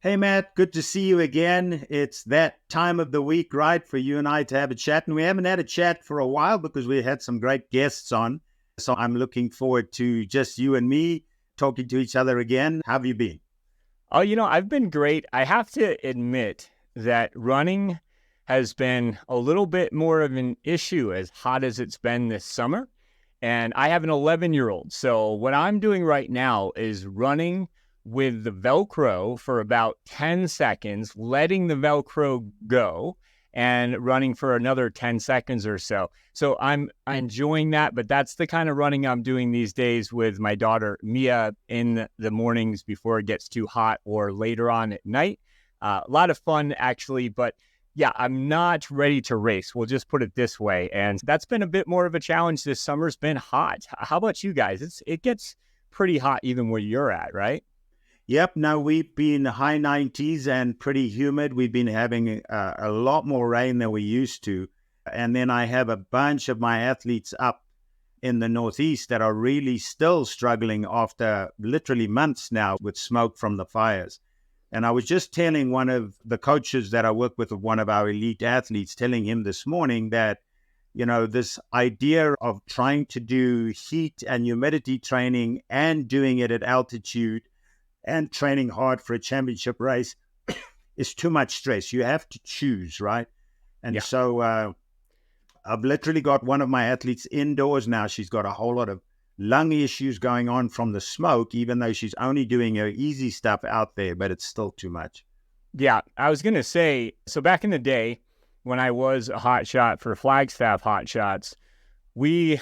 Hey, Matt, good to see you again. It's that time of the week, right, for you and I to have a chat. And we haven't had a chat for a while because we had some great guests on. So I'm looking forward to just you and me talking to each other again. How have you been? Oh, I've been great. I have to admit that running has been a little bit more of an issue as hot as it's been this summer. And I have an 11-year-old. So what I'm doing right now is running with the Velcro for about 10 seconds, letting the Velcro go and running for another 10 seconds or so. So I'm enjoying that, but that's the kind of running I'm doing these days with my daughter, Mia, in the mornings before it gets too hot or later on at night. A lot of fun, actually, but yeah, I'm not ready to race. We'll just put it this way. And that's been a bit more of a challenge this summer. It's been hot. How about you guys? It gets pretty hot even where you're at, right? Yep, no, we've been high 90s and pretty humid. We've been having a lot more rain than we used to. And then I have a bunch of my athletes up in the Northeast that are really still struggling after literally months now with smoke from the fires. And I was just telling one of the coaches that I work with one of our elite athletes, telling him this morning that, this idea of trying to do heat and humidity training and doing it at altitude and training hard for a championship race is too much stress. You have to choose, right? And Yeah. so I've literally got one of my athletes indoors now. She's got a whole lot of lung issues going on from the smoke, even though she's only doing her easy stuff out there, but it's still too much. Yeah. I was going to say, so back in the day when I was a hot shot for Flagstaff Hot Shots, we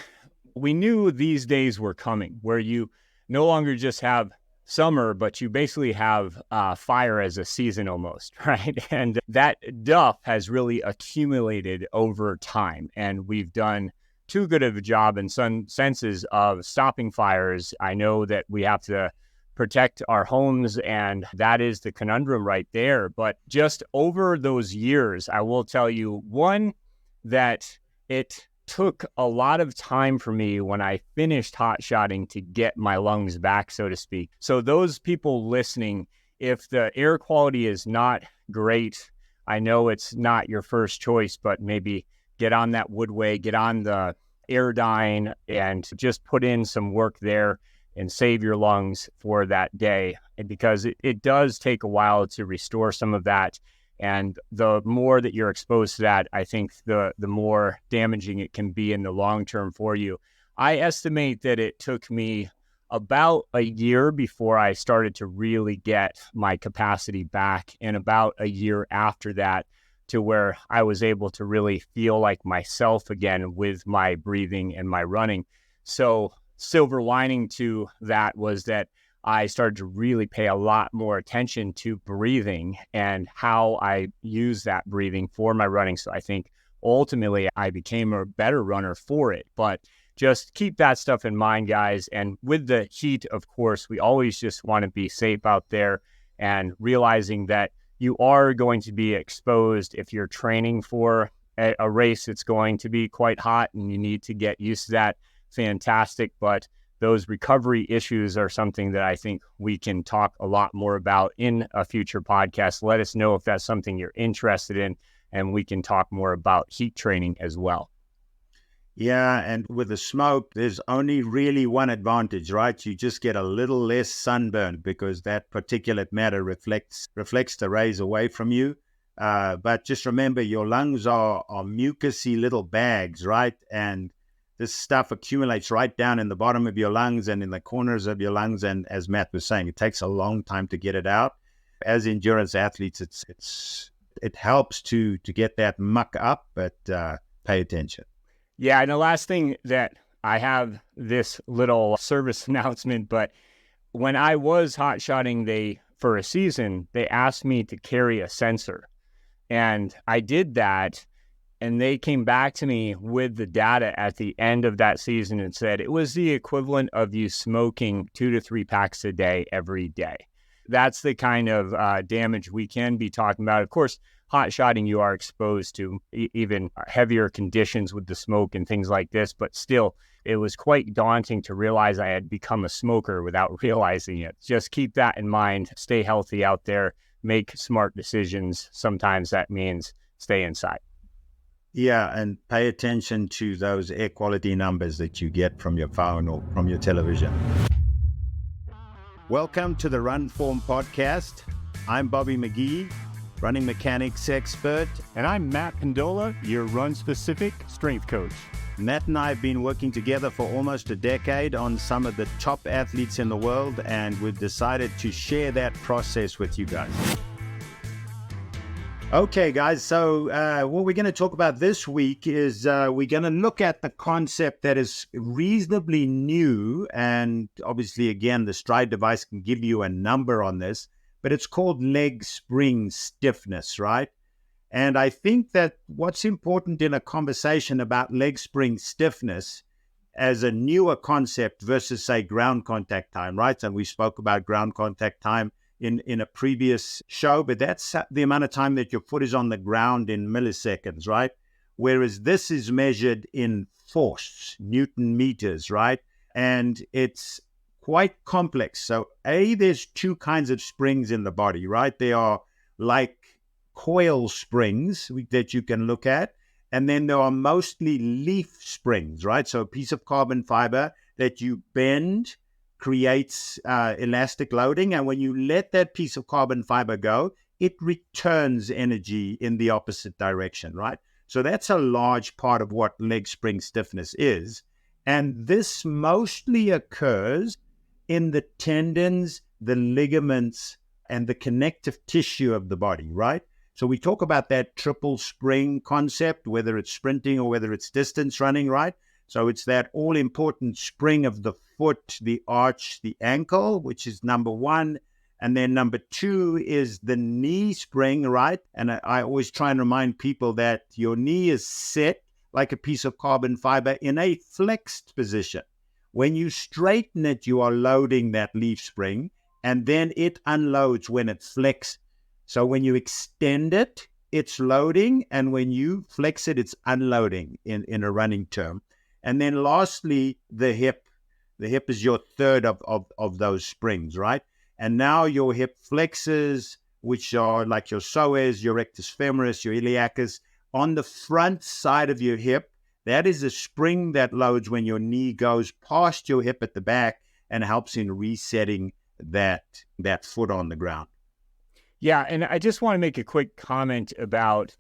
knew these days were coming where you no longer just have summer, but you basically have fire as a season almost, right? And that duff has really accumulated over time. And we've done too good of a job in some senses of stopping fires. I know that we have to protect our homes, and that is the conundrum right there. But just over those years, I will tell you, one, that it took a lot of time for me when I finished hot shotting to get my lungs back, so to speak. So those people listening, if the air quality is not great, I know it's not your first choice, but maybe get on that woodway, get on the Airdyne and just put in some work there and save your lungs for that day. And because it does take a while to restore some of that. And the more that you're exposed to that, I think the more damaging it can be in the long term for you. I estimate that it took me about a year before I started to really get my capacity back, and about a year after that to where I was able to really feel like myself again with my breathing and my running. So silver lining to that was that I started to really pay a lot more attention to breathing and how I use that breathing for my running. So I think ultimately I became a better runner for it. But just keep that stuff in mind, guys. And with the heat, of course, we always just want to be safe out there and realizing that you are going to be exposed if you're training for a race that's going to be quite hot and you need to get used to that. Fantastic. But those recovery issues are something that I think we can talk a lot more about in a future podcast. Let us know if that's something you're interested in, and we can talk more about heat training as well. Yeah, and with the smoke, there's only really one advantage, right? You just get a little less sunburn because that particulate matter reflects the rays away from you. But just remember, your lungs are mucousy little bags, right? And this stuff accumulates right down in the bottom of your lungs and in the corners of your lungs. And as Matt was saying, it takes a long time to get it out. As endurance athletes, it helps to get that muck up, but pay attention. Yeah, and the last thing that I have this little service announcement, but when I was hot shotting for a season, they asked me to carry a sensor. And I did that. And they came back to me with the data at the end of that season and said it was the equivalent of you smoking 2 to 3 packs a day every day. That's the kind of damage we can be talking about. Of course, hot shotting, you are exposed to even heavier conditions with the smoke and things like this. But still, it was quite daunting to realize I had become a smoker without realizing it. Just keep that in mind. Stay healthy out there. make smart decisions. Sometimes that means stay inside. Yeah, and pay attention to those air quality numbers that you get from your phone or from your television. Welcome to the Run Form Podcast. I'm Bobby McGee, running mechanics expert. And I'm Matt Pendola, your run-specific strength coach. Matt and I have been working together for almost a decade on some of the top athletes in the world, and we've decided to share that process with you guys. Okay, guys, so what we're going to talk about this week is we're going to look at the concept that is reasonably new, and obviously, again, the Stride device can give you a number on this, but it's called leg spring stiffness, right? And I think that what's important in a conversation about leg spring stiffness as a newer concept versus, say, ground contact time, right? And we spoke about ground contact time in a previous show, but that's the amount of time that your foot is on the ground in milliseconds, right? Whereas this is measured in force, Newton meters, right? And it's quite complex. So there's two kinds of springs in the body, right? They are like coil springs that you can look at. And then there are mostly leaf springs, right? So a piece of carbon fiber that you bend creates elastic loading. And when you let that piece of carbon fiber go, it returns energy in the opposite direction, right? So that's a large part of what leg spring stiffness is. And this mostly occurs in the tendons, the ligaments, and the connective tissue of the body, right? So we talk about that triple spring concept, whether it's sprinting or whether it's distance running, right? So it's that all-important spring of the foot, the arch, the ankle, which is number one. And then number two is the knee spring, right? And I always try and remind people that your knee is set like a piece of carbon fiber in a flexed position. When you straighten it, you are loading that leaf spring, and then it unloads when it's flexed. So when you extend it, it's loading, and when you flex it, it's unloading in a running term. And then lastly, the hip. The hip is your third of those springs, right? And now your hip flexors, which are like your psoas, your rectus femoris, your iliacus, on the front side of your hip, that is a spring that loads when your knee goes past your hip at the back and helps in resetting that foot on the ground. Yeah, and I just want to make a quick comment about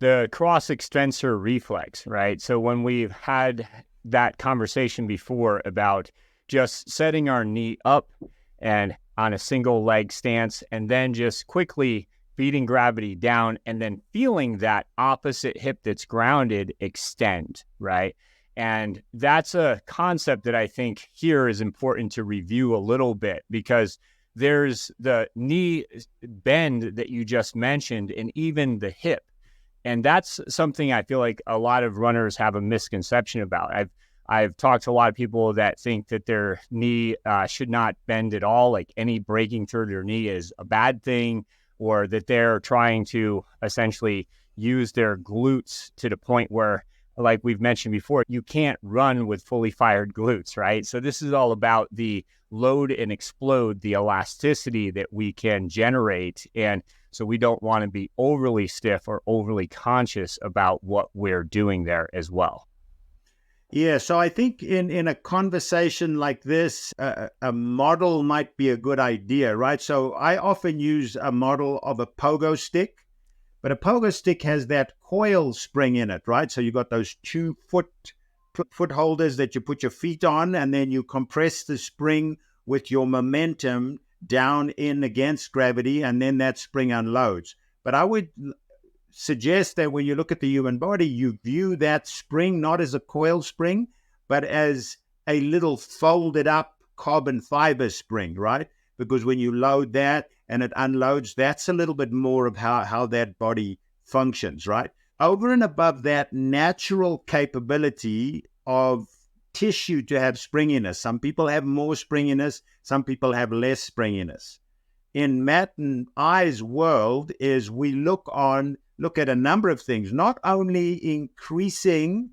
the cross extensor reflex, right? So when we've had that conversation before about just setting our knee up and on a single leg stance, and then just quickly feeding gravity down and then feeling that opposite hip that's grounded extend, right? And that's a concept that I think here is important to review a little bit, because there's the knee bend that you just mentioned and even the hip. And that's something I feel like a lot of runners have a misconception about. I've talked to a lot of people that think that their knee should not bend at all, like any breaking through their knee is a bad thing, or that they're trying to essentially use their glutes to the point where, like we've mentioned before, you can't run with fully fired glutes, right? So this is all about the load and explode, the elasticity that we can generate. And so we don't want to be overly stiff or overly conscious about what we're doing there as well. Yeah, so I think in a conversation like this, a model might be a good idea, right? So I often use a model of a pogo stick, but a pogo stick has that coil spring in it, right? So you've got those two foot holders that you put your feet on, and then you compress the spring with your momentum down in against gravity, and then that spring unloads. But I would suggest that when you look at the human body, you view that spring not as a coil spring, but as a little folded up carbon fiber spring, right? Because when you load that and it unloads, that's a little bit more of how that body functions, right? Over and above that natural capability of tissue to have springiness. Some people have more springiness, some people have less springiness. In Matt and I's world is we look at a number of things, not only increasing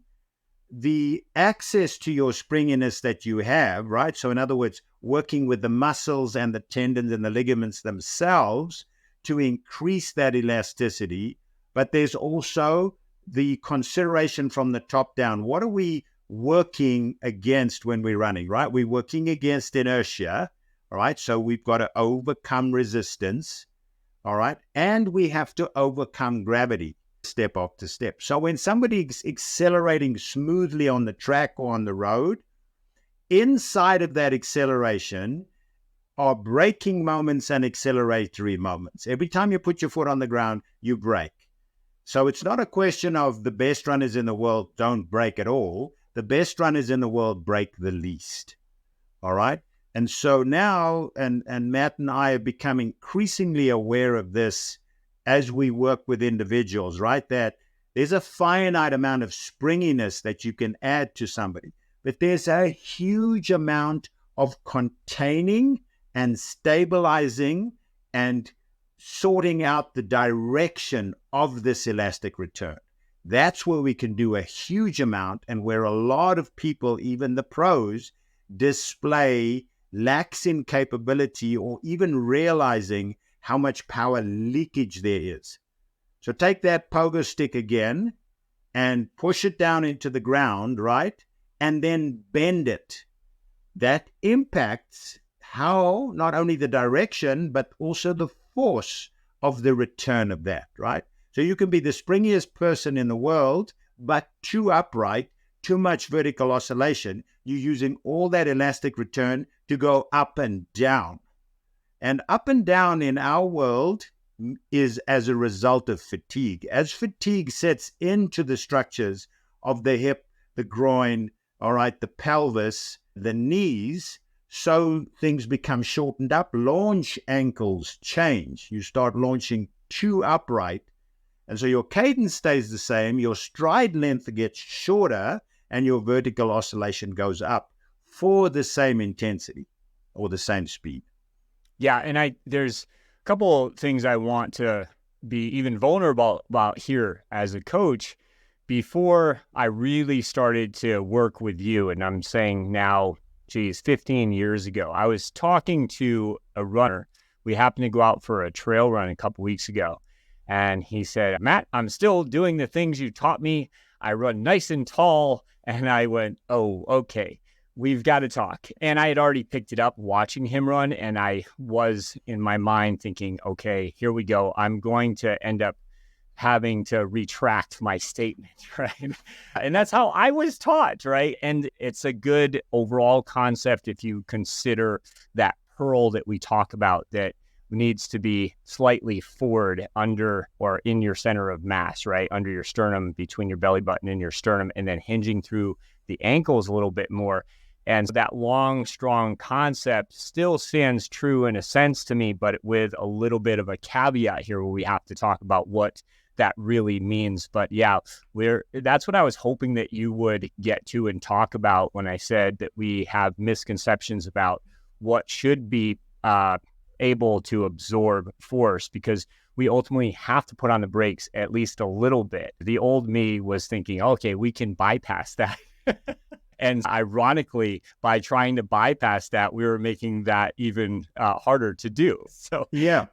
the access to your springiness that you have, right? So in other words, working with the muscles and the tendons and the ligaments themselves to increase that elasticity, but there's also the consideration from the top down. What are we working against when we're running, right? We're working against inertia, all right? So we've got to overcome resistance, all right? And we have to overcome gravity step after step. So when somebody's accelerating smoothly on the track or on the road, inside of that acceleration are braking moments and acceleratory moments. Every time you put your foot on the ground, you brake. So it's not a question of the best runners in the world don't brake at all. The best runners in the world brake the least. All right. And so now, and Matt and I have become increasingly aware of this as we work with individuals, right? That there's a finite amount of springiness that you can add to somebody, but there's a huge amount of containing and stabilizing and sorting out the direction of this elastic return. That's where we can do a huge amount, and where a lot of people, even the pros, display lacks in capability or even realizing how much power leakage there is. So take that pogo stick again and push it down into the ground, right? And then bend it. That impacts how not only the direction, but also the force of the return of that, right? So you can be the springiest person in the world, but too upright, too much vertical oscillation. You're using all that elastic return to go up and down. And up and down in our world is as a result of fatigue. As fatigue sets into the structures of the hip, the groin, all right, the pelvis, the knees, so things become shortened up. Launch ankles change. You start launching too upright. And so your cadence stays the same. Your stride length gets shorter and your vertical oscillation goes up for the same intensity or the same speed. Yeah. And there's a couple of things I want to be even vulnerable about here as a coach. Before I really started to work with you, and I'm saying now, 15 years ago, I was talking to a runner. We happened to go out for a trail run a couple weeks ago. And he said, Matt, I'm still doing the things you taught me. I run nice and tall. And I went, oh, okay, we've got to talk. And I had already picked it up watching him run. And I was in my mind thinking, okay, here we go. I'm going to end up having to retract my statement, right? And that's how I was taught, right? And it's a good overall concept if you consider that pearl that we talk about that needs to be slightly forward under or in your center of mass, right? Under your sternum, between your belly button and your sternum, and then hinging through the ankles a little bit more. And so that long, strong concept still stands true in a sense to me, but with a little bit of a caveat here where we have to talk about what that really means. But yeah, that's what I was hoping that you would get to and talk about when I said that we have misconceptions about what should be able to absorb force, because we ultimately have to put on the brakes at least a little bit. The old me was thinking, okay, we can bypass that. And ironically, by trying to bypass that, we were making that even harder to do. So yeah.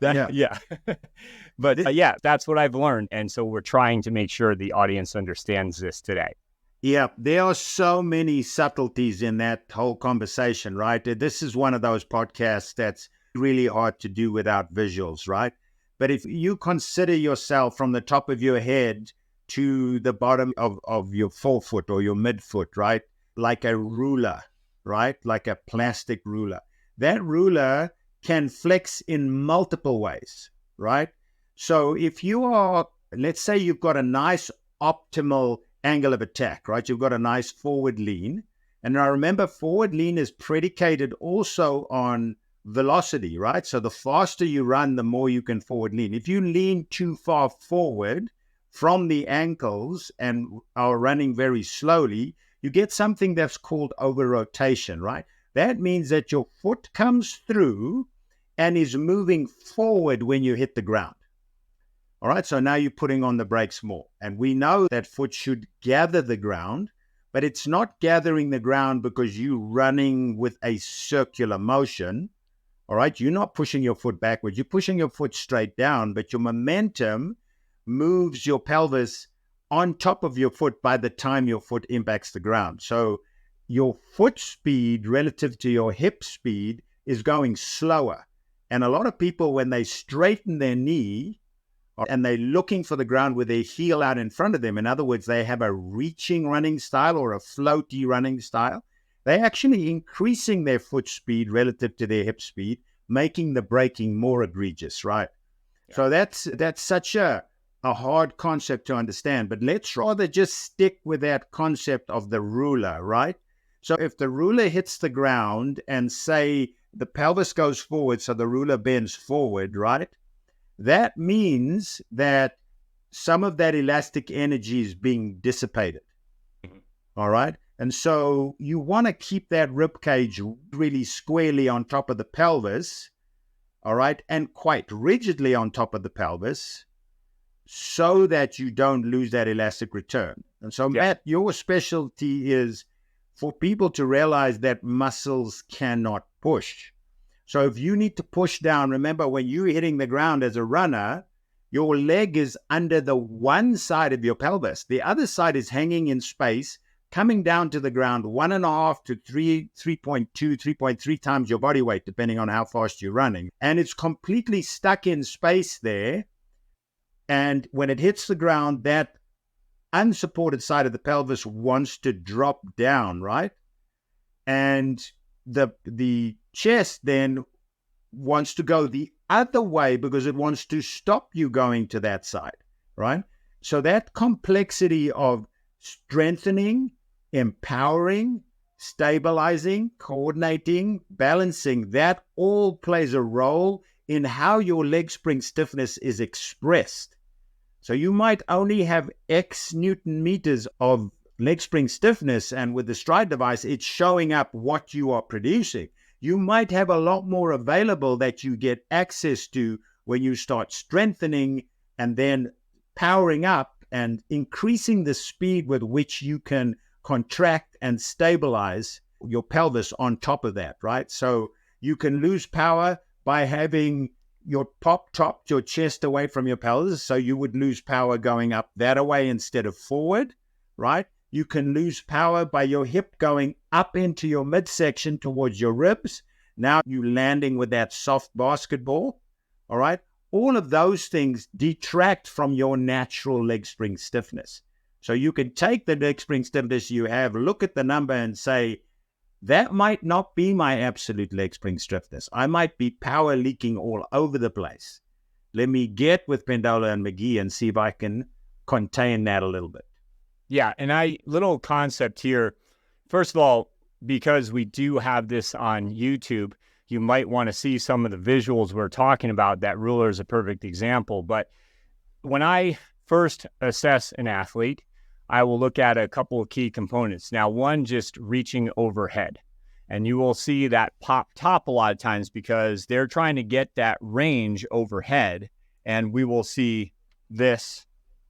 But yeah, that's what I've learned. And so we're trying to make sure the audience understands this today. Yeah, there are so many subtleties in that whole conversation, right? This is one of those podcasts that's really hard to do without visuals, right? But if you consider yourself from the top of your head to the bottom of your forefoot or your midfoot, right? Like a ruler, right? Like a plastic ruler. That ruler can flex in multiple ways, right? So if you are, let's say you've got a nice optimal angle of attack, right? You've got a nice forward lean. And now remember, forward lean is predicated also on velocity, right? So the faster you run, the more you can forward lean. If you lean too far forward from the ankles and are running very slowly, you get something that's called over rotation, right? That means that your foot comes through and is moving forward when you hit the ground. All right, so now you're putting on the brakes more. And we know that foot should gather the ground, but it's not gathering the ground because you're running with a circular motion. All right. You're not pushing your foot backwards. You're pushing your foot straight down, but your momentum moves your pelvis on top of your foot by the time your foot impacts the ground. So your foot speed relative to your hip speed is going slower. And a lot of people, when they straighten their knee and they're looking for the ground with their heel out in front of them, in other words, they have a reaching running style or a floaty running style, they're actually increasing their foot speed relative to their hip speed, making the braking more egregious, right? Yeah. So that's such a hard concept to understand, but let's rather just stick with that concept of the ruler, right? So if the ruler hits the ground and say the pelvis goes forward, so the ruler bends forward, right? That means that some of that elastic energy is being dissipated. Mm-hmm. All right. And so you want to keep that rib cage really squarely on top of the pelvis, all right, and quite rigidly on top of the pelvis so that you don't lose that elastic return. And so, Matt, your specialty is for people to realize that muscles cannot push. So if you need to push down, remember when you're hitting the ground as a runner, your leg is under the one side of your pelvis. The other side is hanging in space, coming down to the ground 1.5 to 3.2, 3.3 times your body weight, depending on how fast you're running. And it's completely stuck in space there. And when it hits the ground, that unsupported side of the pelvis wants to drop down, right? And the chest then wants to go the other way because it wants to stop you going to that side, right? So that complexity of strengthening, empowering, stabilizing, coordinating, balancing, that all plays a role in how your leg spring stiffness is expressed. So you might only have X Newton meters of leg spring stiffness, and with the stride device, it's showing up what you are producing. You might have a lot more available that you get access to when you start strengthening and then powering up and increasing the speed with which you can contract and stabilize your pelvis on top of that, right? So you can lose power by having your topped your chest away from your pelvis. So you would lose power going up that way instead of forward, right? You can lose power by your hip going up into your midsection towards your ribs. Now you're landing with that soft basketball, all right? All of those things detract from your natural leg spring stiffness. So you can take the leg spring stiffness you have, look at the number and say, that might not be my absolute leg spring stiffness. I might be power leaking all over the place. Let me get with Pendola and McGee and see if I can contain that a little bit. Yeah, and little concept here. First of all, because we do have this on YouTube, you might want to see some of the visuals we're talking about. That ruler is a perfect example. But when I first assess an athlete, I will look at a couple of key components. Now, one, just reaching overhead. And you will see that pop top a lot of times because they're trying to get that range overhead. And we will see this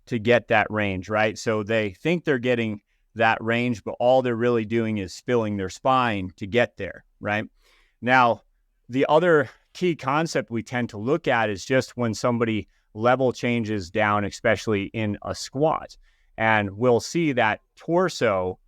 to get that range, right? So they think they're getting that range, but all they're really doing is spilling their spine to get there, right? Now, the other key concept we tend to look at is just when somebody level changes down, especially in a squat, and we'll see that torso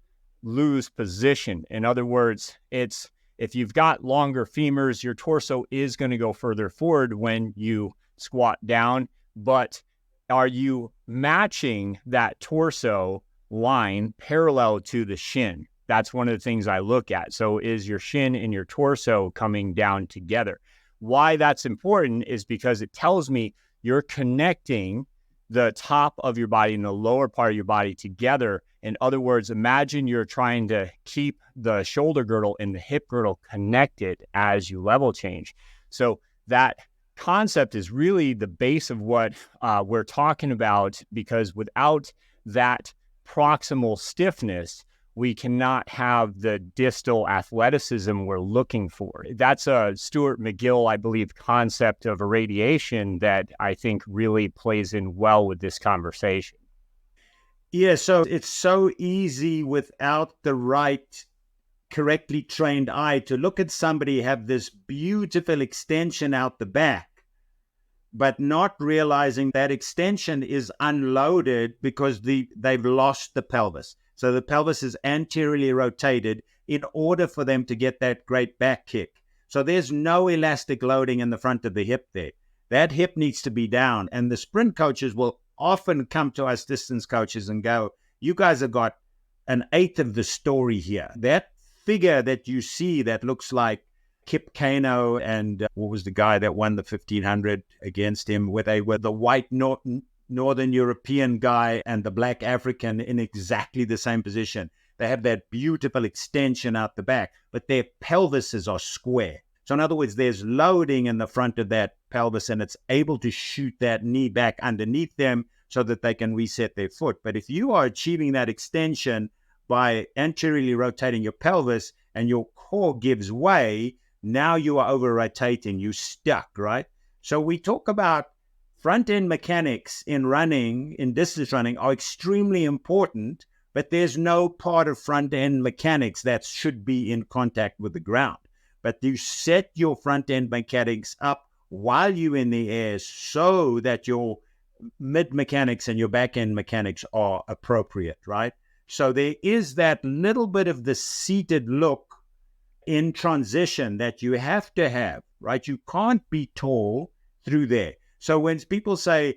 lose position. In other words, it's if you've got longer femurs, your torso is going to go further forward when you squat down, but are you matching that torso line parallel to the shin? That's one of the things I look at. So is your shin and your torso coming down together? Why that's important is because it tells me you're connecting the top of your body and the lower part of your body together. In other words, imagine you're trying to keep the shoulder girdle and the hip girdle connected as you level change. So that concept is really the base of what we're talking about, because without that proximal stiffness, we cannot have the distal athleticism we're looking for. That's a Stuart McGill, I believe, concept of irradiation that I think really plays in well with this conversation. Yeah, so it's so easy without the right correctly trained eye to look at somebody have this beautiful extension out the back, but not realizing that extension is unloaded because they've lost the pelvis. So the pelvis is anteriorly rotated in order for them to get that great back kick. So there's no elastic loading in the front of the hip there. That hip needs to be down. And the sprint coaches will often come to us distance coaches and go, you guys have got an eighth of the story here. That figure that you see that looks like Kip Keino and what was the guy that won the 1500 against him, where they were the white Northern European guy and the black African in exactly the same position. They have that beautiful extension out the back, but their pelvises are square. So in other words, there's loading in the front of that pelvis and it's able to shoot that knee back underneath them so that they can reset their foot. But if you are achieving that extension by anteriorly rotating your pelvis and your core gives way, now you are over rotating, you stuck, right? So we talk about front end mechanics in running, in distance running, are extremely important, but there's no part of front end mechanics that should be in contact with the ground. But you set your front end mechanics up while you're in the air so that your mid mechanics and your back end mechanics are appropriate, right? So there is that little bit of the seated look in transition that you have to have, right? You can't be tall through there. So when people say,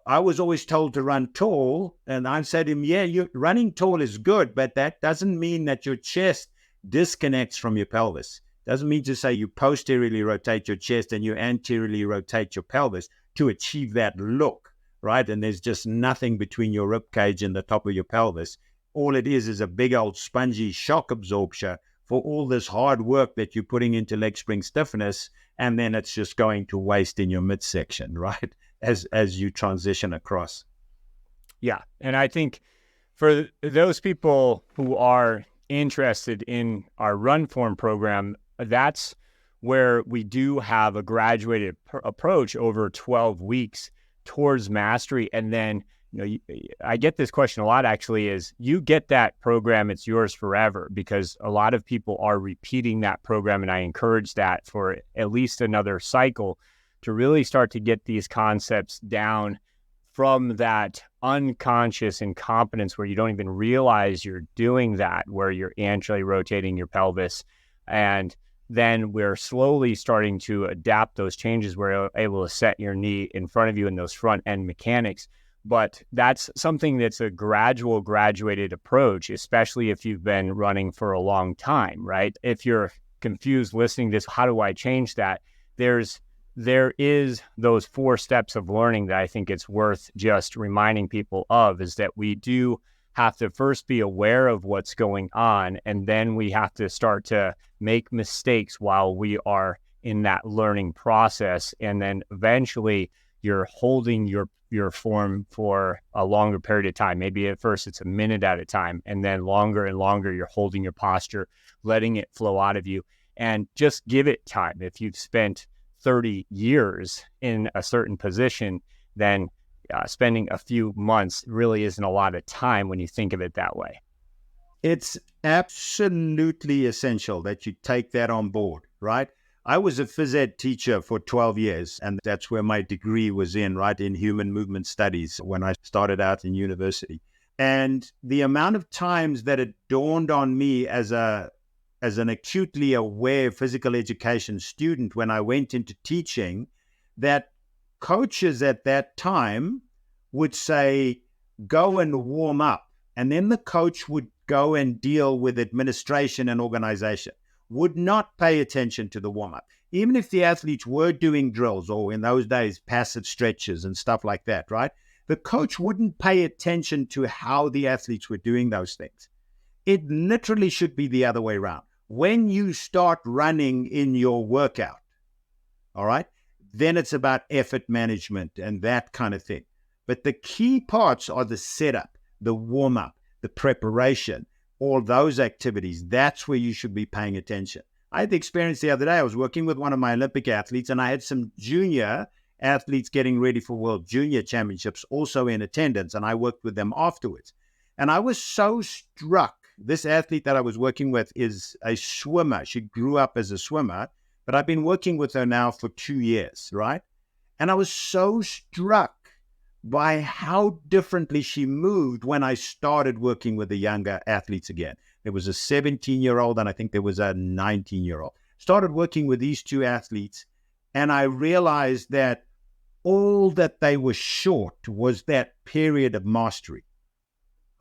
I was always told to run tall, and I said to him, yeah, running tall is good, but that doesn't mean that your chest disconnects from your pelvis. Doesn't mean to say you posteriorly rotate your chest and you anteriorly rotate your pelvis to achieve that look, right? And there's just nothing between your rib cage and the top of your pelvis. All it is a big old spongy shock absorption for all this hard work that you're putting into leg spring stiffness, and then it's just going to waste in your midsection, right? As you transition across. Yeah. And I think for those people who are interested in our run form program, that's where we do have a graduated approach over 12 weeks towards mastery. And then, I get this question a lot actually, is you get that program, it's yours forever, because a lot of people are repeating that program. And I encourage that for at least another cycle to really start to get these concepts down from that unconscious incompetence where you don't even realize you're doing that, where you're anteriorly rotating your pelvis. And then we're slowly starting to adapt those changes where you're able to set your knee in front of you in those front end mechanics. But that's something that's a graduated approach, especially if you've been running for a long time, right? If you're confused listening to this, how do I change that? There is those 4 steps of learning that I think it's worth just reminding people of, is that we do have to first be aware of what's going on, and then we have to start to make mistakes while we are in that learning process. And then eventually you're holding your form for a longer period of time. Maybe at first it's a minute at a time, and then longer and longer you're holding your posture, letting it flow out of you, and just give it time. If you've spent 30 years in a certain position, then spending a few months really isn't a lot of time when you think of it that way. It's absolutely essential that you take that on board, right? I was a phys ed teacher for 12 years, and that's where my degree was in, right, in human movement studies when I started out in university. And the amount of times that it dawned on me as an acutely aware physical education student when I went into teaching, that coaches at that time would say, go and warm up. And then the coach would go and deal with administration and organization, would not pay attention to the warm-up. Even if the athletes were doing drills, or in those days, passive stretches and stuff like that, right? The coach wouldn't pay attention to how the athletes were doing those things. It literally should be the other way around. When you start running in your workout, all right, then it's about effort management and that kind of thing. But the key parts are the setup, the warm-up, the preparation, all those activities. That's where you should be paying attention. I had the experience the other day. I was working with one of my Olympic athletes, and I had some junior athletes getting ready for World Junior Championships also in attendance, and I worked with them afterwards. And I was so struck This athlete that I was working with is a swimmer. She grew up as a swimmer, but I've been working with her now for 2 years, right? And I was so struck by how differently she moved when I started working with the younger athletes again. There was a 17-year-old and I think there was a 19-year-old. Started working with these two athletes, and I realized that all that they were short was that period of mastery.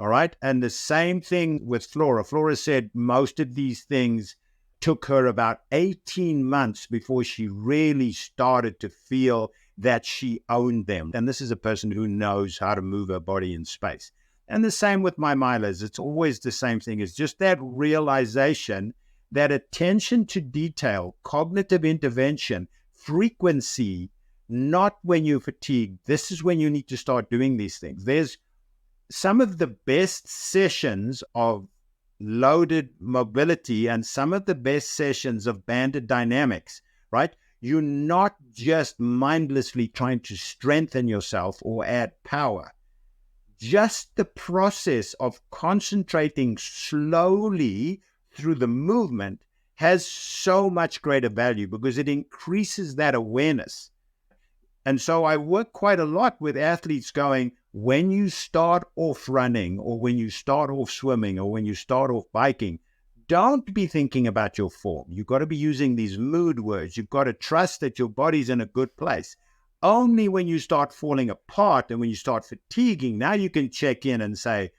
All right. And the same thing with Flora. Flora said most of these things took her about 18 months before she really started to feel that she owned them. And this is a person who knows how to move her body in space. And the same with my milers. It's always the same thing. It's just that realization that attention to detail, cognitive intervention, frequency, not when you're fatigued. This is when you need to start doing these things. There's some of the best sessions of loaded mobility and some of the best sessions of banded dynamics, right? You're not just mindlessly trying to strengthen yourself or add power. Just the process of concentrating slowly through the movement has so much greater value because it increases that awareness. And so I work quite a lot with athletes going, when you start off running or when you start off swimming or when you start off biking, don't be thinking about your form. You've got to be using these mood words. You've got to trust that your body's in a good place. Only when you start falling apart and when you start fatiguing, now you can check in and say,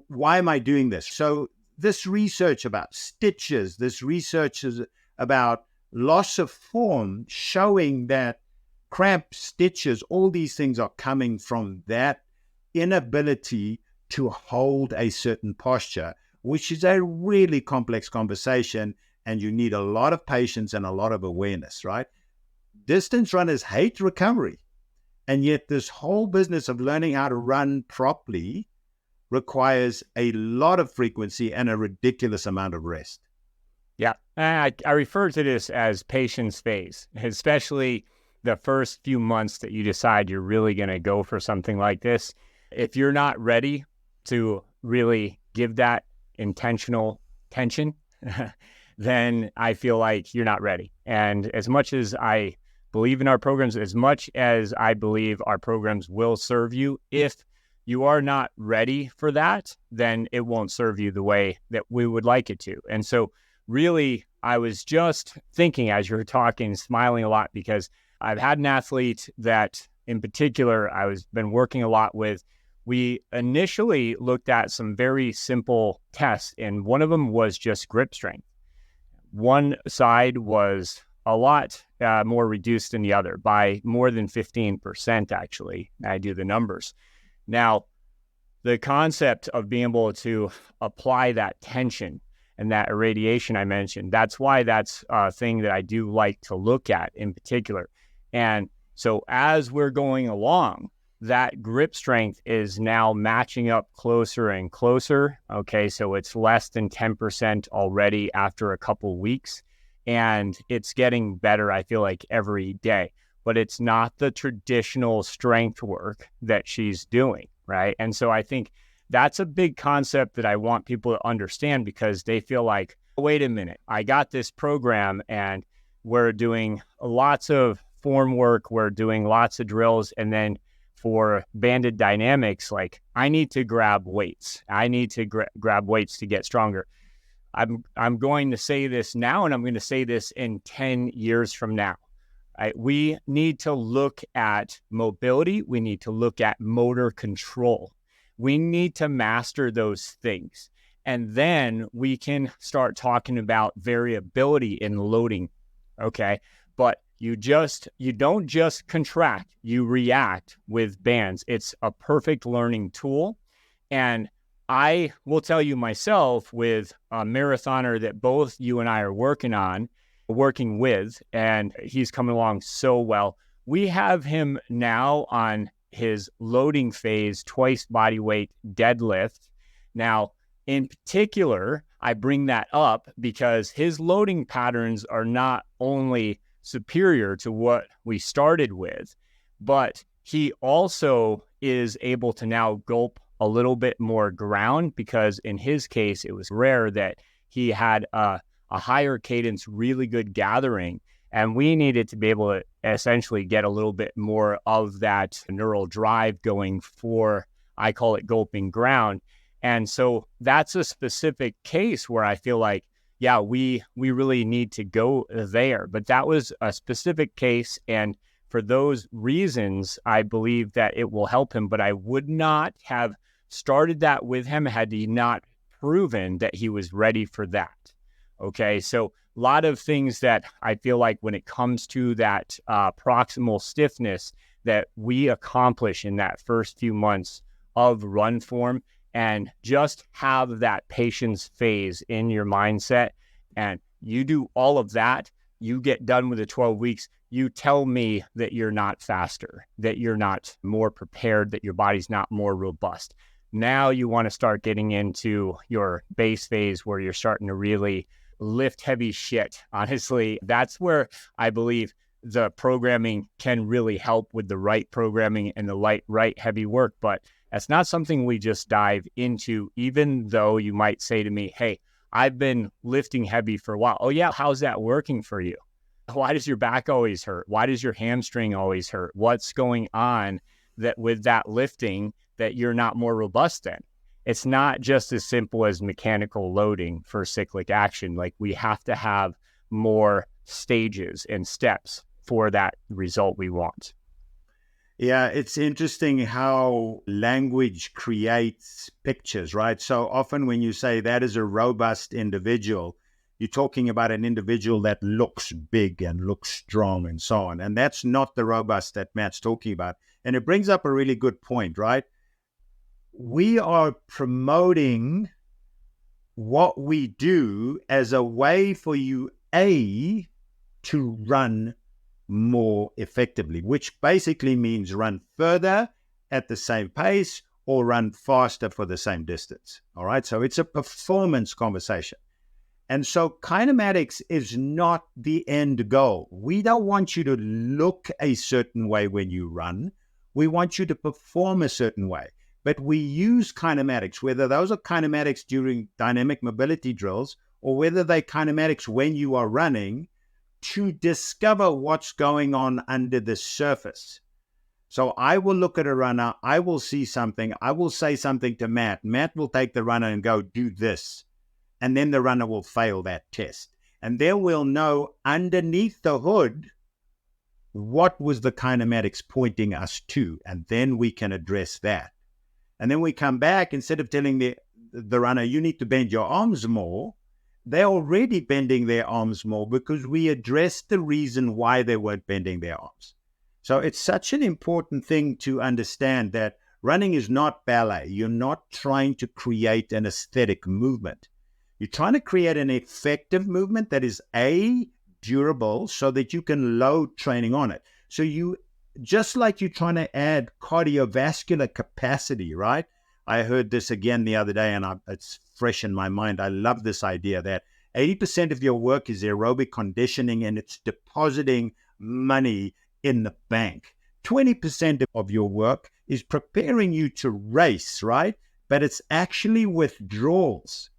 why am I doing this? So this research about stitches, this research is about loss of form, showing that cramp, stitches, all these things are coming from that inability to hold a certain posture, which is a really complex conversation, and you need a lot of patience and a lot of awareness, right? Distance runners hate recovery, and yet this whole business of learning how to run properly requires a lot of frequency and a ridiculous amount of rest. Yeah, I refer to this as patience phase, especially the first few months that you decide you're really going to go for something like this. If you're not ready to really give that intentional tension, then I feel like you're not ready. And as much as I believe in our programs, as much as I believe our programs will serve you, if you are not ready for that, then it won't serve you the way that we would like it to. And so really, I was just thinking as you were talking, smiling a lot, because I've had an athlete that in particular I've been working a lot with. We initially looked at some very simple tests, and one of them was just grip strength. One side was a lot more reduced than the other by more than 15%, actually. I do the numbers. Now, the concept of being able to apply that tension and that irradiation I mentioned, that's why that's a thing that I do like to look at in particular. And so as we're going along, that grip strength is now matching up closer and closer. Okay, so it's less than 10% already after a couple weeks, and it's getting better, I feel like, every day. But it's not the traditional strength work that she's doing, right? And so I think that's a big concept that I want people to understand, because they feel like, wait a minute, I got this program and we're doing lots of form work, we're doing lots of drills, and then for banded dynamics, like I need to grab weights. I need to grab weights to get stronger. I'm going to say this now, and I'm going to say this in 10 years from now. Right? We need to look at mobility. We need to look at motor control. We need to master those things. And then we can start talking about variability in loading. Okay. But you don't just contract, you react with bands. It's a perfect learning tool. And I will tell you myself, with a marathoner that both you and I are working with, and he's coming along so well. We have him now on his loading phase, twice body weight deadlift. Now, in particular, I bring that up because his loading patterns are not only superior to what we started with, but he also is able to now gulp a little bit more ground, because in his case, it was rare that he had a higher cadence, really good gathering. And we needed to be able to essentially get a little bit more of that neural drive going for, I call it gulping ground. And so that's a specific case where I feel like, yeah, we really need to go there. But that was a specific case. And for those reasons, I believe that it will help him. But I would not have started that with him had he not proven that he was ready for that. Okay, so a lot of things that I feel like when it comes to that proximal stiffness that we accomplish in that first few months of run form, and just have that patience phase in your mindset, and you do all of that, you get done with the 12 weeks, you tell me that you're not faster, that you're not more prepared, that your body's not more robust. Now you want to start getting into your base phase where you're starting to really lift heavy shit. Honestly, that's where I believe the programming can really help, with the right programming and the right heavy work. But that's not something we just dive into, even though you might say to me, hey, I've been lifting heavy for a while. Oh yeah, how's that working for you? Why does your back always hurt? Why does your hamstring always hurt? What's going on that with that lifting that you're not more robust in? It's not just as simple as mechanical loading for cyclic action. Like, we have to have more stages and steps for that result we want. Yeah, it's interesting how language creates pictures, right? So often when you say that is a robust individual, you're talking about an individual that looks big and looks strong and so on. And that's not the robust that Matt's talking about. And it brings up a really good point, right? We are promoting what we do as a way for you, to run more effectively, which basically means run further at the same pace or run faster for the same distance. All right. So it's a performance conversation. And so kinematics is not the end goal. We don't want you to look a certain way when you run. We want you to perform a certain way. But we use kinematics, whether those are kinematics during dynamic mobility drills or whether they're kinematics when you are running, to discover what's going on under the surface. So I will look at a runner, I will see something, I will say something to Matt. Matt will take the runner and go, do this. And then the runner will fail that test. And then we'll know underneath the hood, what was the kinematics pointing us to? And then we can address that. And then we come back, instead of telling the runner, you need to bend your arms more, they're already bending their arms more because we addressed the reason why they weren't bending their arms. So it's such an important thing to understand that running is not ballet. You're not trying to create an aesthetic movement. You're trying to create an effective movement that is durable so that you can load training on it. So you, just like you're trying to add cardiovascular capacity, right? I heard this again the other day, and it's fresh in my mind. I love this idea that 80% of your work is aerobic conditioning, and it's depositing money in the bank. 20% of your work is preparing you to race, right? But it's actually withdrawals.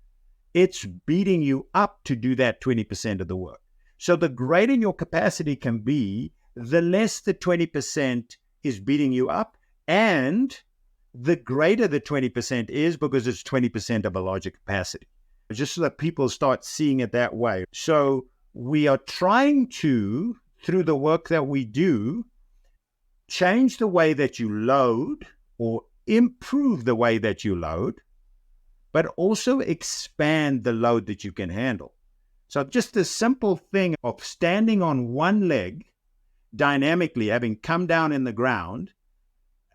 It's beating you up to do that 20% of the work. So the greater your capacity can be, the less the 20% is beating you up, and the greater the 20% is, because it's 20% of a larger capacity. Just so that people start seeing it that way. So we are trying to, through the work that we do, change the way that you load or improve the way that you load, but also expand the load that you can handle. So just the simple thing of standing on one leg dynamically, having come down in the ground,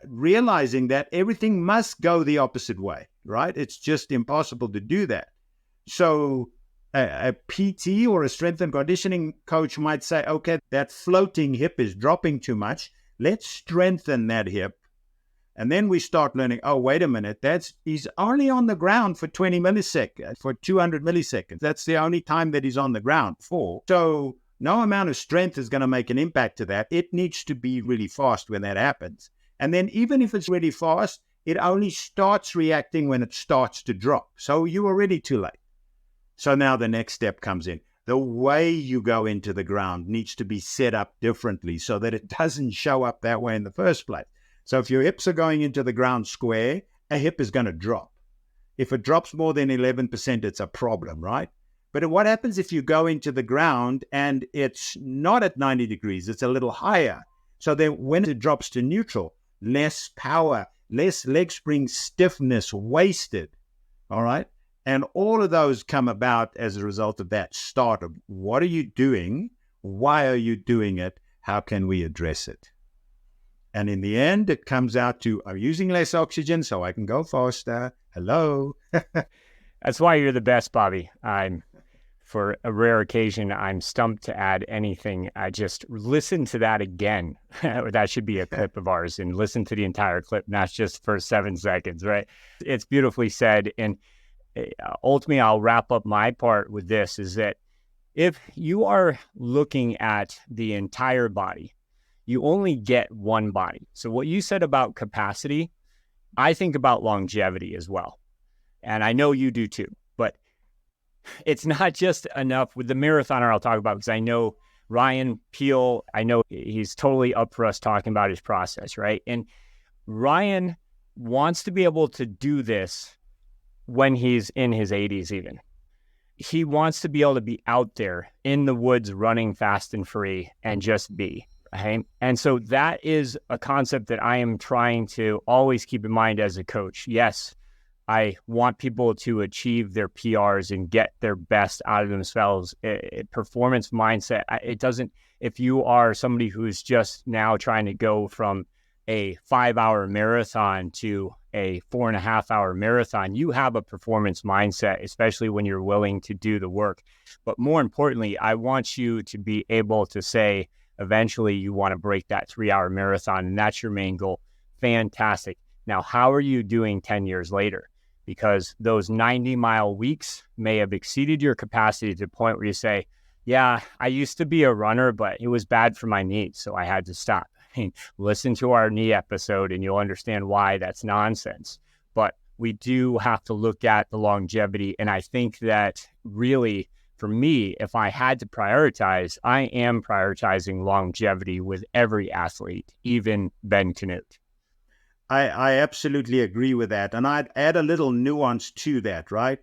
realizing that everything must go the opposite way, right? It's just impossible to do that. So a PT or a strength and conditioning coach might say, okay, that floating hip is dropping too much. Let's strengthen that hip. And then we start learning, oh, wait a minute, he's only on the ground for 20 milliseconds, for 200 milliseconds. That's the only time that he's on the ground for. So no amount of strength is going to make an impact to that. It needs to be really fast when that happens. And then even if it's really fast, it only starts reacting when it starts to drop. So you're already too late. So now the next step comes in. The way you go into the ground needs to be set up differently so that it doesn't show up that way in the first place. So if your hips are going into the ground square, a hip is going to drop. If it drops more than 11%, it's a problem, right? But what happens if you go into the ground and it's not at 90 degrees, it's a little higher. So then when it drops to neutral, less power, less leg spring stiffness wasted, all right? And all of those come about as a result of that start of what are you doing? Why are you doing it? How can we address it? And in the end, it comes out to, I'm using less oxygen so I can go faster. Hello. That's why you're the best, Bobby. For a rare occasion, I'm stumped to add anything. I just listen to that again. That should be a clip of ours, and listen to the entire clip, not just for 7 seconds, right? It's beautifully said. And ultimately, I'll wrap up my part with this, is that if you are looking at the entire body, you only get one body. So what you said about capacity, I think about longevity as well. And I know you do too, but it's not just enough with the marathoner I'll talk about, because I know Ryan Peel, I know he's totally up for us talking about his process, right? And Ryan wants to be able to do this when he's in his 80s even. He wants to be able to be out there in the woods running fast and free and just be. Right? And so that is a concept that I am trying to always keep in mind as a coach. Yes, I want people to achieve their PRs and get their best out of themselves. Performance mindset, it doesn't, if you are somebody who's just now trying to go from a 5-hour marathon to a 4.5-hour marathon, you have a performance mindset, especially when you're willing to do the work. But more importantly, I want you to be able to say, eventually you want to break that 3-hour marathon, and that's your main goal. Fantastic. Now, how are you doing 10 years later? Because those 90-mile weeks may have exceeded your capacity to the point where you say, yeah, I used to be a runner, but it was bad for my knees, so I had to stop. I mean, listen to our knee episode and you'll understand why that's nonsense. But we do have to look at the longevity. And I think that really, for me, if I had to prioritize, I am prioritizing longevity with every athlete, even Ben Canute. I absolutely agree with that. And I'd add a little nuance to that, right?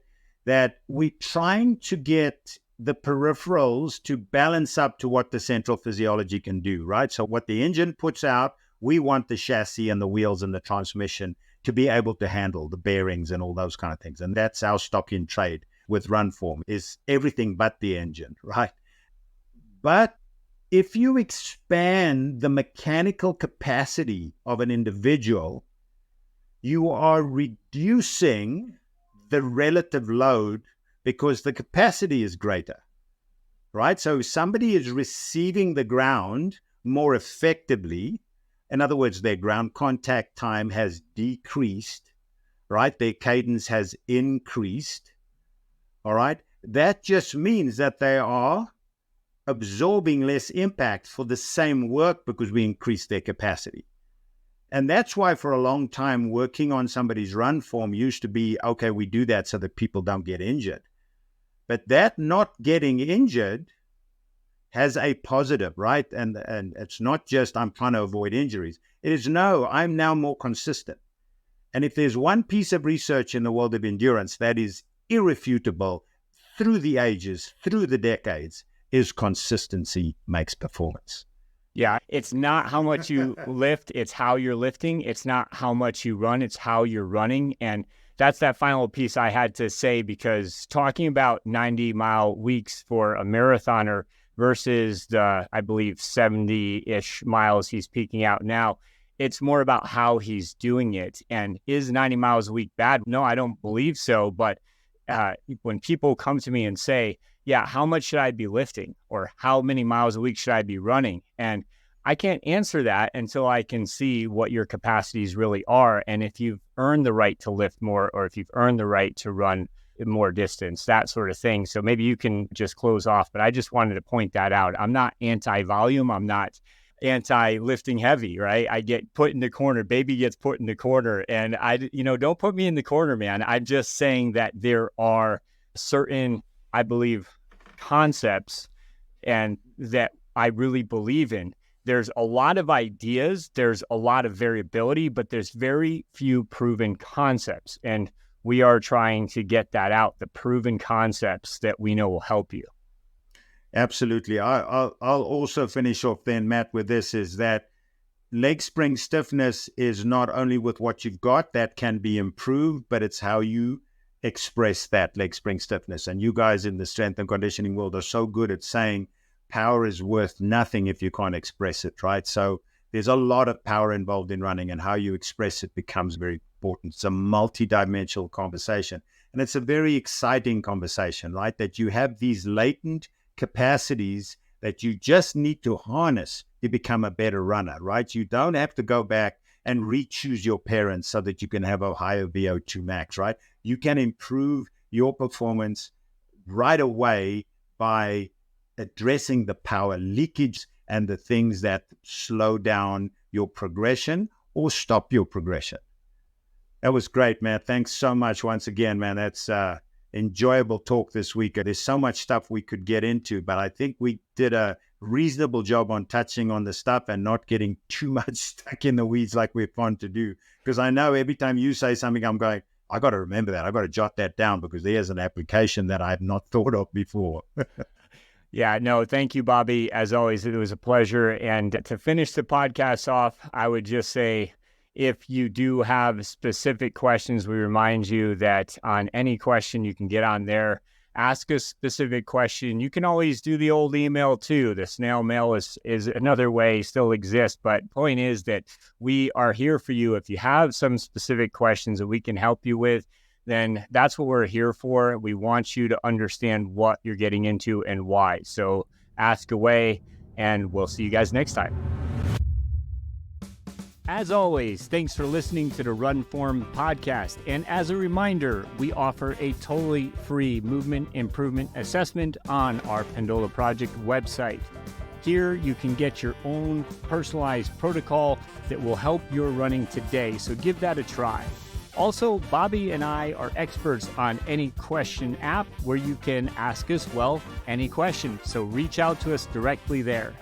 That we're trying to get the peripherals to balance up to what the central physiology can do, right? So what the engine puts out, we want the chassis and the wheels and the transmission to be able to handle the bearings and all those kind of things. And that's our stock in trade with run form, is everything but the engine, right? But if you expand the mechanical capacity of an individual, you are reducing the relative load because the capacity is greater, right? So if somebody is receiving the ground more effectively, in other words, their ground contact time has decreased, right? Their cadence has increased, all right? That just means that they are absorbing less impact for the same work because we increase their capacity. And that's why for a long time, working on somebody's run form used to be, okay, we do that so that people don't get injured. But that not getting injured has a positive, right? And it's not just I'm trying to avoid injuries. It is, no, I'm now more consistent. And if there's one piece of research in the world of endurance that is irrefutable through the ages, through the decades, is consistency makes performance. Yeah, it's not how much you lift, it's how you're lifting. It's not how much you run, it's how you're running. And that's that final piece I had to say, because talking about 90-mile weeks for a marathoner versus the, I believe, 70-ish miles he's peaking out now, it's more about how he's doing it. And is 90 miles a week bad? No, I don't believe so. But when people come to me and say, yeah, how much should I be lifting? Or how many miles a week should I be running? And I can't answer that until I can see what your capacities really are. And if you've earned the right to lift more, or if you've earned the right to run more distance, that sort of thing. So maybe you can just close off, but I just wanted to point that out. I'm not anti-volume. I'm not anti-lifting heavy, right? I get put in the corner, baby gets put in the corner, and don't put me in the corner, man. I'm just saying that there are certain, I believe, concepts and that I really believe in. There's a lot of ideas, there's a lot of variability, but there's very few proven concepts. And we are trying to get that out, the proven concepts that we know will help you. Absolutely. I'll also finish off then, Matt, with this, is that leg spring stiffness is not only with what you've got that can be improved, but it's how you express that leg spring stiffness. And you guys in the strength and conditioning world are so good at saying power is worth nothing if you can't express it, right? So there's a lot of power involved in running, and how you express it becomes very important. It's a multi-dimensional conversation, and it's a very exciting conversation, right? That you have these latent capacities that you just need to harness to become a better runner, right? You don't have to go back and re-choose your parents so that you can have a higher VO2 max, right? You can improve your performance right away by addressing the power leakage and the things that slow down your progression or stop your progression. That was great, man. Thanks so much once again, man. That's enjoyable talk this week. There's so much stuff we could get into, but I think we did a reasonable job on touching on the stuff and not getting too much stuck in the weeds like we're fond to do. Because I know every time you say something, I'm going, I got to remember that. I got to jot that down because there's an application that I've not thought of before. Yeah, no, thank you, Bobby. As always, it was a pleasure. And to finish the podcast off, I would just say, if you do have specific questions, we remind you that on any question you can get on there, ask a specific question. You can always do the old email too. The snail mail is another way, still exists. But point is that we are here for you. If you have some specific questions that we can help you with, then that's what we're here for. We want you to understand what you're getting into and why. So ask away, and we'll see you guys next time. As always, thanks for listening to the Run Form podcast. And as a reminder, we offer a totally free movement improvement assessment on our Pendola Project website. Here you can get your own personalized protocol that will help your running today. So give that a try. Also, Bobby and I are experts on any question app where you can ask us, any question. So reach out to us directly there.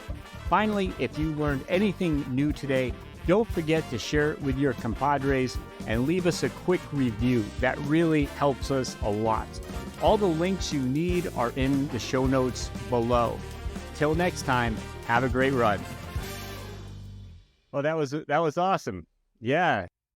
Finally, if you learned anything new today, don't forget to share it with your compadres and leave us a quick review. That really helps us a lot. All the links you need are in the show notes below. Till next time, have a great run. Oh, that was awesome. Yeah.